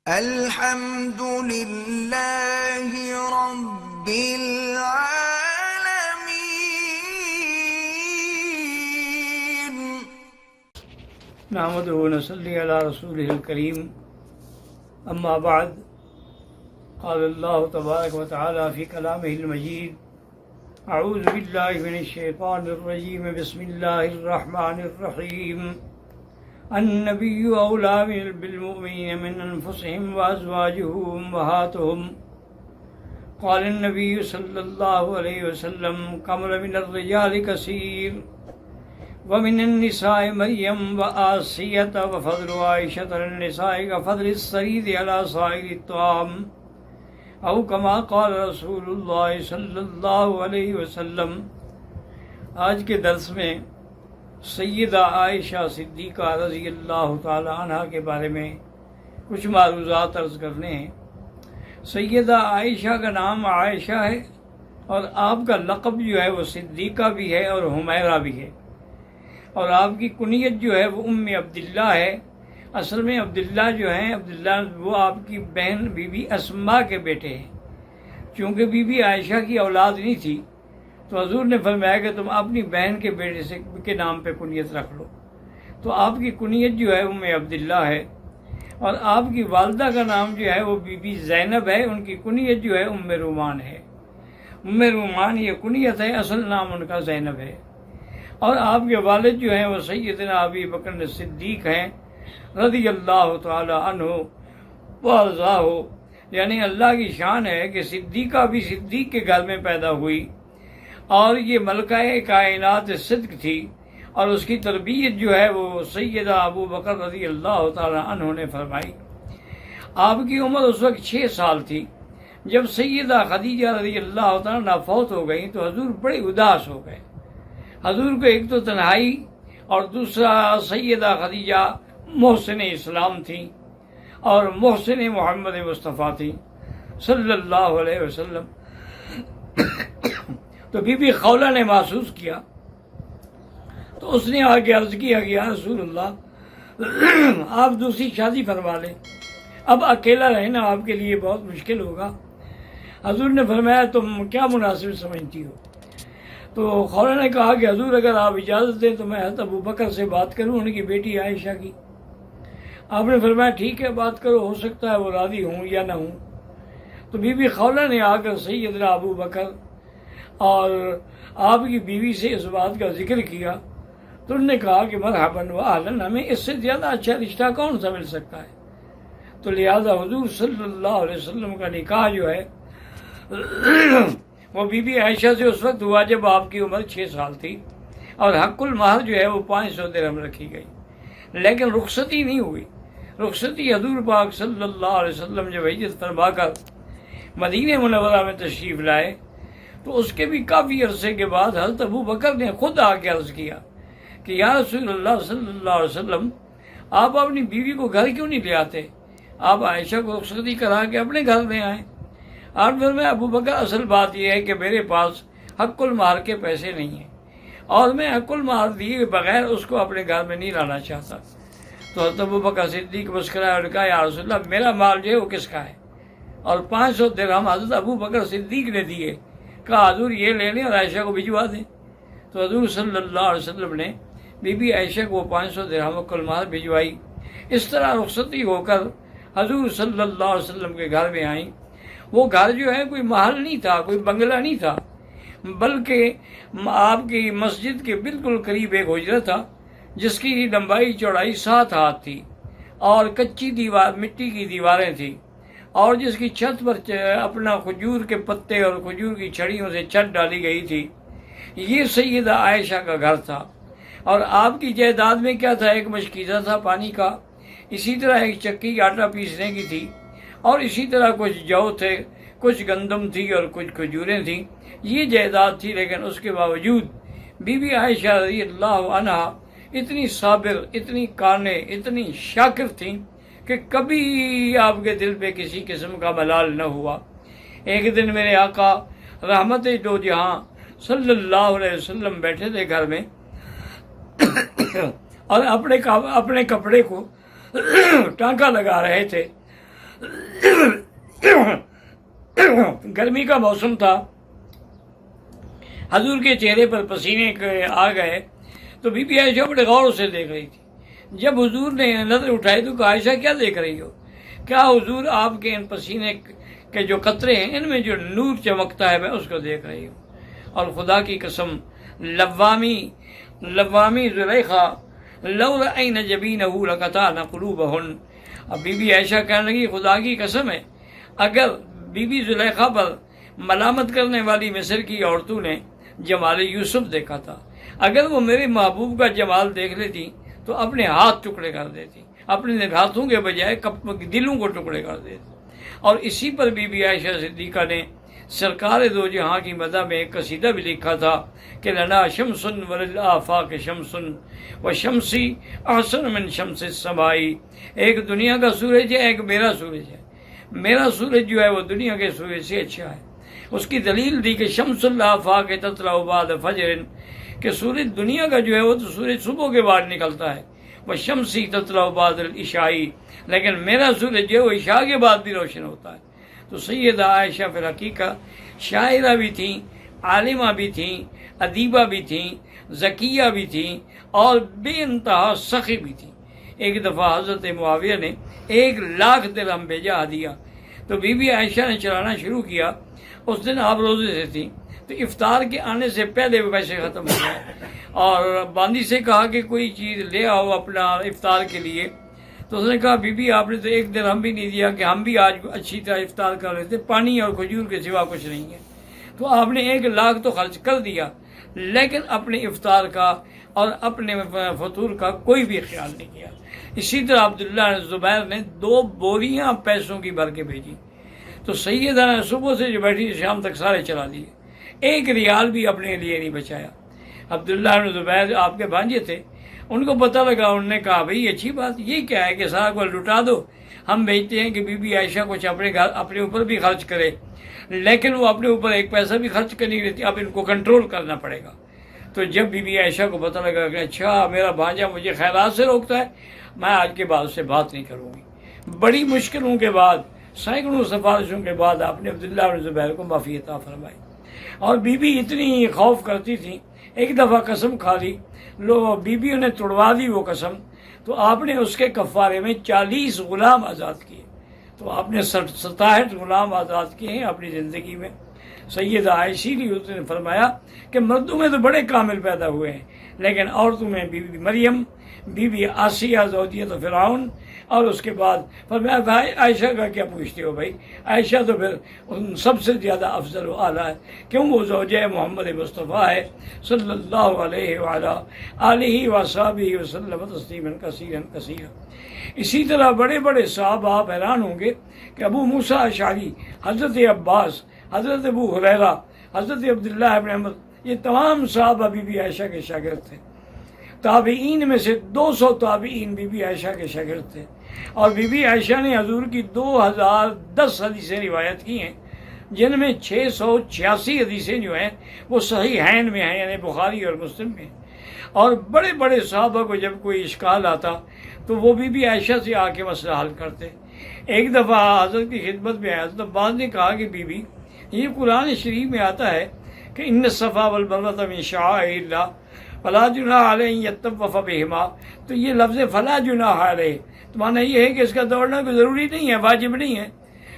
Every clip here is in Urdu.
الحمد لله رب العالمين. نحمده ونصلي على رسوله الكريم. أما بعد، قال الله تبارك وتعالى في كلامه المجيد: أعوذ بالله من الشيطان الرجيم. بسم الله الرحمن الرحيم. النبي أولى بالمؤمنين من أنفسهم وأزواجه أمهاتهم. قال النبي صلى الله عليه وسلم: كمل من الرجال كثير ومن النساء مريم وآسية وفضل عائشة للنساء كفضل الثريد على سائر الطعام، أو كما قال رسول اللہ صلی اللہ علیہ وسلم. آج کے درس میں سیدہ عائشہ صدیقہ رضی اللہ تعالی عنہ کے بارے میں کچھ معروضات عرض کرنے ہیں. سیدہ عائشہ کا نام عائشہ ہے اور آپ کا لقب جو ہے وہ صدیقہ بھی ہے اور حمیرہ بھی ہے، اور آپ کی کنیت جو ہے وہ ام عبداللہ ہے. اصل میں عبداللہ جو ہیں، عبداللہ وہ آپ کی بہن بی بی اسماء کے بیٹے ہیں. چونکہ بی بی عائشہ کی اولاد نہیں تھی تو حضور نے فرمایا کہ تم اپنی بہن کے بیٹے کے نام پہ کنیت رکھ لو. تو آپ کی کنیت جو ہے ام عبداللہ ہے، اور آپ کی والدہ کا نام جو ہے وہ بی بی زینب ہے. ان کی کنیت جو ہے ام رومان ہے. ام رومان یہ کنیت ہے، اصل نام ان کا زینب ہے. اور آپ کے والد جو ہیں وہ سیدنا ابی بکر صدیق ہیں رضی اللہ تعالی عنہ وارضاہ. یعنی اللہ کی شان ہے کہ صدیقہ بھی صدیق کے گھر میں پیدا ہوئی، اور یہ ملکہ کائنات صدق تھی، اور اس کی تربیت جو ہے وہ سیدہ ابو بکر رضی اللہ تعالی عنہ نے فرمائی. آپ کی عمر اس وقت 6 سال تھی. جب سیدہ خدیجہ رضی اللہ تعالی عنہ فوت ہو گئی تو حضور بڑے اداس ہو گئے. حضور کو ایک تو تنہائی، اور دوسرا سیدہ خدیجہ محسن اسلام تھیں اور محسن محمد مصطفیٰ تھیں صلی اللہ علیہ وسلم. تو بی بی خولہ نے محسوس کیا تو اس نے آگے عرض کیا کہ یا رسول اللہ، آپ دوسری شادی فرما لیں، اب اکیلا رہنا آپ کے لیے بہت مشکل ہوگا. حضور نے فرمایا تم کیا مناسب سمجھتی ہو؟ تو خولہ نے کہا کہ حضور اگر آپ اجازت دیں تو میں حضرت ابو بکر سے بات کروں، ان کی بیٹی عائشہ کی. آپ نے فرمایا ٹھیک ہے بات کرو، ہو سکتا ہے وہ راضی ہوں یا نہ ہوں. تو بی بی خولہ نے آ کر سیدنا ابو بکر اور آپ کی بیوی سے اس بات کا ذکر کیا تو انہوں نے کہا کہ مرحباً و اہلاً، ہمیں اس سے زیادہ اچھا رشتہ کون سا مل سکتا ہے. تو لہذا حضور صلی اللہ علیہ وسلم کا نکاح جو ہے وہ بی بی عائشہ سے اس وقت ہوا جب آپ کی عمر 6 سال تھی، اور حق المہر جو ہے وہ 500 درہم رکھی گئی. لیکن رخصتی نہیں ہوئی. رخصتی حضور پاک صلی اللہ علیہ وسلم جب ہجرت فرما کر مدینہ منورہ میں تشریف لائے تو اس کے بھی کافی عرصے کے بعد حضرت ابو بکر نے خود آ کے عرض کیا کہ یا رسول اللہ صلی اللہ علیہ وسلم، آپ اپنی بیوی کو گھر کیوں نہیں لے آتے؟ آپ عائشہ کو رخصتی کرا کے اپنے گھر لے آئیں. آپ میں ابو بکر اصل بات یہ ہے کہ میرے پاس حق المہر کے پیسے نہیں ہیں، اور میں حق المہر دیے بغیر اس کو اپنے گھر میں نہیں لانا چاہتا. تو حضرت ابو بکر صدیق مسکرایا اور کہا یا رسول اللہ، میرا مال جو ہے وہ کس کا ہے؟ اور 500 درہم حضرت ابو بکر صدیق نے دیے. کہا حضور یہ لے لیں اور عائشہ کو بھجوا دیں. تو حضور صلی اللہ علیہ وسلم نے بی بی عائشہ کو 500 درہم حق المہر بھجوائی. اس طرح رخصتی ہو کر حضور صلی اللہ علیہ وسلم کے گھر میں آئیں. وہ گھر جو ہے کوئی محل نہیں تھا، کوئی بنگلہ نہیں تھا، بلکہ آپ کی مسجد کے بالکل قریب ایک حجرہ تھا جس کی لمبائی چوڑائی 7 ہاتھ تھی، اور کچی دیوار، مٹی کی دیواریں تھیں، اور جس کی چھت پر اپنا کھجور کے پتے اور کھجور کی چھڑیوں سے چھت ڈالی گئی تھی. یہ سیدہ عائشہ کا گھر تھا. اور آپ کی جائیداد میں کیا تھا؟ ایک مشکیزہ تھا پانی کا، اسی طرح ایک چکی آٹا پیسنے کی تھی، اور اسی طرح کچھ جو تھے، کچھ گندم تھی اور کچھ کھجوریں تھیں. یہ جائیداد تھی. لیکن اس کے باوجود بی بی عائشہ رضی اللہ عنہا اتنی صابر، اتنی قانع، اتنی شاکر تھیں کہ کبھی آپ کے دل پہ کسی قسم کا ملال نہ ہوا. ایک دن میرے آقا رحمت دو جہاں صلی اللہ علیہ وسلم بیٹھے تھے گھر میں اور اپنے کپڑے کو ٹانکا لگا رہے تھے. گرمی کا موسم تھا، حضور کے چہرے پر پسینے آ گئے تو بی بی عائشہ بڑے غور سے دیکھ رہی تھی۔ جب حضور نے نظر اٹھائی تو کہا عائشہ کیا دیکھ رہی ہو؟ کیا حضور آپ کے ان پسینے کے جو قطرے ہیں ان میں جو نور چمکتا ہے میں اس کو دیکھ رہی ہوں۔ اور خدا کی قسم لوامی زلیخا لو رأین جبینہ لقطعن قلوبہن۔ اب بی بی عائشہ کہنے لگی خدا کی قسم ہے اگر بی بی زلیخا پر ملامت کرنے والی مصر کی عورتوں نے جمال یوسف دیکھا تھا، اگر وہ میرے محبوب کا جمال دیکھ لیتی تو اپنے ہاتھ ٹکڑے کر دیتی، اپنے ہاتھوں کے بجائے دلوں کو ٹکڑے کر دیتی۔ اور اسی پر بی بی عائشہ صدیقہ نے سرکار دو جہاں کی مدح میں ایک قصیدہ بھی لکھا تھا کہ لنا شمس وللآفاق شمس وشمسی احسن من شمس السمائی۔ ایک دنیا کا سورج ہے، ایک میرا سورج ہے، میرا سورج جو ہے وہ دنیا کے سورج سے اچھا ہے۔ اس کی دلیل دی کہ شمس الآفاق تطلع بعد فجر، کہ سورج دنیا کا جو ہے وہ تو سورج صبح کے بعد نکلتا ہے، وہ شمسی تطلع بعد العشائی، لیکن میرا سورج جو ہے وہ عشاء کے بعد بھی روشن ہوتا ہے۔ تو سیدہ عائشہ فی الحقیقت شاعرہ بھی تھیں، عالمہ بھی تھیں، ادیبہ بھی تھیں، ذکیہ بھی تھیں اور بے انتہا سخی بھی تھیں۔ ایک دفعہ حضرت معاویہ نے 1,00,000 درہم بھیجا ہدیہ، تو بی بی عائشہ نے چلانا شروع کیا۔ اس دن آپ روزے سے تھیں تو افطار کے آنے سے پہلے وہ پیسے ختم ہو گئے، اور باندی سے کہا کہ کوئی چیز لے آؤ اپنا افطار کے لیے، تو اس نے کہا بی بی آپ نے تو 1 درہم بھی نہیں دیا کہ ہم بھی آج اچھی طرح افطار کر رہے تھے، پانی اور کھجور کے سوا کچھ نہیں ہے۔ تو آپ نے 1,00,000 تو خرچ کر دیا، لیکن اپنے افطار کا اور اپنے فطور کا کوئی بھی خیال نہیں کیا۔ اسی طرح عبداللہ زبیر نے 2 بوریاں پیسوں کی بھر کے بھیجی، تو سیدہ نے صبح سے جو بیٹھی شام تک سارے چلا دیے، 1 ریال بھی اپنے لیے نہیں بچایا۔ عبداللہ بن زبیر آپ کے بھانجے تھے، ان کو پتہ لگا، انہوں نے کہا بھئی اچھی بات یہ کیا ہے کہ سارا کو لٹا دو، ہم بھیجتے ہیں کہ بی بی عائشہ کچھ اپنے اوپر بھی خرچ کرے، لیکن وہ اپنے اوپر 1 پیسہ بھی خرچ کر نہیں لیتی، اب ان کو کنٹرول کرنا پڑے گا۔ تو جب بی بی عائشہ کو پتہ لگا کہ اچھا میرا بھانجا مجھے خیرات سے روکتا ہے، میں آج کے بعد اس سے بات نہیں کروں گی۔ بڑی مشکلوں کے بعد، سینکڑوں سفارشوں کے بعد آپ نے عبداللہ بن زبیر کو معافی عطا فرمائی۔ اور بی بی اتنی خوف کرتی تھی، ایک دفعہ قسم کھا لی، بیویوں نے توڑوا دی وہ قسم، تو آپ نے اس کے کفارے میں 40 غلام آزاد کیے، تو آپ نے 67 غلام آزاد کیے ہیں اپنی زندگی میں۔ سیدہ عائشہ نے فرمایا کہ مردوں میں تو بڑے کامل پیدا ہوئے ہیں، لیکن عورتوں میں بی بی مریم، بی بی آسیہ زوجیت فرعون، اور اس کے بعد فرمایا بھائی عائشہ کا کیا پوچھتے ہو بھائی، عائشہ تو پھر ان سب سے زیادہ افضل و اعلیٰ ہے، کیوں وہ زوجہ محمد مصطفیٰ ہے صلی اللہ علیہ وعلیٰ آلہ وصحبہ وسلم تسلیما کثیرا کثیرا۔ اسی طرح بڑے بڑے صحابہ آپ حیران ہوں گے کہ ابو موسیٰ اشعری، حضرت عباس، حضرت ابو ہریرہ، حضرت عبداللہ ابن عمر، یہ تمام صحابہ بی بی عائشہ کے شاگرد تھے۔ تابعین میں سے 200 تابعین بی بی عائشہ کے شاگرد تھے، اور بی بی عائشہ نے حضور کی 2010 حدیثیں روایت کی ہیں، جن میں 686 حدیثیں جو ہیں وہ صحیحین میں ہیں، یعنی بخاری اور مسلم میں۔ اور بڑے بڑے صحابہ کو جب کوئی اشکال آتا تو وہ بی بی عائشہ سے آ کے مسئلہ حل کرتے۔ ایک دفعہ حضرت کی خدمت میں حضرت عباس نے کہا کہ بی بی یہ قرآن شریف میں آتا ہے کہ ان الصفا والمروہ من شعائر اللہ فلا جناح علیہ ان یطوف بہما، تو یہ لفظ فلا جناح علیہ تو معنی یہ ہے کہ اس کا دوڑنا کوئی ضروری نہیں ہے، واجب نہیں ہے،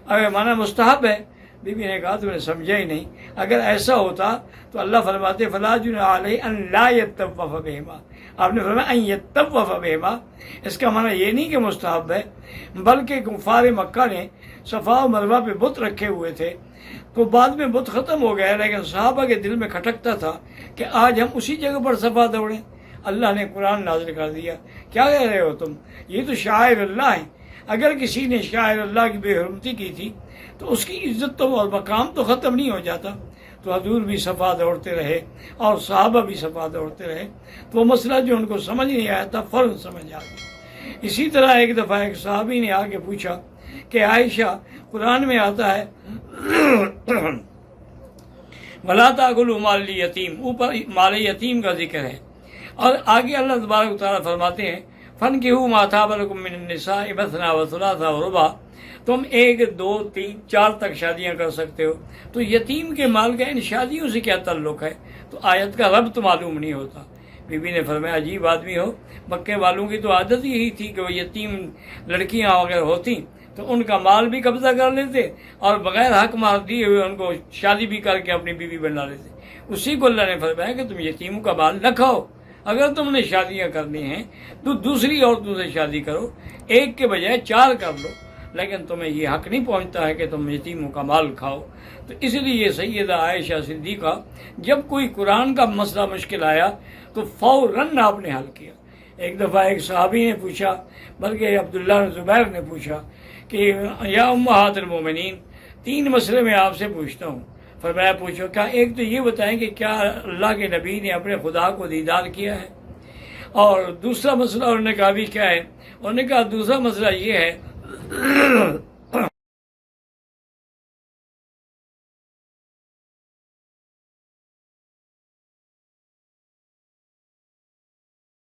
اگر معنی مستحب ہے۔ بی بی نے کہا تو نے سمجھا ہی نہیں، اگر ایسا ہوتا تو اللہ فرماتے فلا جناح علیہ ان لا یطوف بہما، آپ نے فرمایا ان یطوف بہما، اس کا معنی یہ نہیں کہ مستحب ہے، بلکہ کفار مکہ نے صفا و مروہ پہ بت رکھے ہوئے تھے، تو بعد میں بت ختم ہو گیا، لیکن صحابہ کے دل میں کھٹکتا تھا کہ آج ہم اسی جگہ پر صفا دوڑیں۔ اللہ نے قرآن نازل کر دیا، کیا کہہ رہے ہو تم، یہ تو شاعر اللہ ہیں، اگر کسی نے شاعر اللہ کی بے حرمتی کی تھی تو اس کی عزت تو اور مقام تو ختم نہیں ہو جاتا۔ تو حضور بھی صفا دوڑتے رہے اور صحابہ بھی صفا دوڑتے رہے، تو وہ مسئلہ جو ان کو سمجھ نہیں آیا تھا فوراً سمجھ آ گیا۔ اسی طرح ایک دفعہ ایک صحابی نے آ کے پوچھا کہ عائشہ قرآن میں آتا ہے وَلَا تَأْكُلُوا مَالَ الْيَتِيمِ، اوپر مال یتیم کا ذکر ہے، اور آگے اللہ تبارک و تعالیٰ فرماتے ہیں فَانكِحُوا مَا طَابَ لَكُم مِّنَ النِّسَاءِ مَثْنَىٰ وَثُلَاثَ وَرُبَاعَ، تم 1 2 3 4 تک شادیاں کر سکتے ہو، تو یتیم کے مال کا ان شادیوں سے کیا تعلق ہے؟ تو آیت کا ربط معلوم نہیں ہوتا۔ بی بی نے فرمایا عجیب آدمی ہو، مکے والوں کی تو عادت یہی تھی کہ وہ یتیم لڑکیاں اگر ہوتی تو ان کا مال بھی قبضہ کر لیتے اور بغیر حق مال دیے ہوئے ان کو شادی بھی کر کے اپنی بیوی بنا لیتے۔ اسی کو اللہ نے فرمایا کہ تم یتیموں کا مال نہ کھاؤ، اگر تم نے شادیاں کرنی ہیں تو دوسری عورتوں سے شادی کرو، 1 کے بجائے 4 کر لو، لیکن تمہیں یہ حق نہیں پہنچتا ہے کہ تم یتیموں کا مال کھاؤ۔ تو اس لیے سیدہ عائشہ صدیقہ جب کوئی قرآن کا مسئلہ مشکل آیا تو فوراً آپ نے حل کیا۔ ایک دفعہ ایک صحابی نے پوچھا، بلکہ عبداللہ بن زبیر نے پوچھا کہ یا امہات المومنین 3 مسئلے میں آپ سے پوچھتا ہوں۔ فرمایا پوچھو۔ کیا ایک تو یہ بتائیں کہ کیا اللہ کے نبی نے اپنے خدا کو دیدار کیا ہے؟ اور دوسرا مسئلہ انہوں نے کہا بھی کیا ہے؟ انہوں نے کہا دوسرا مسئلہ یہ ہے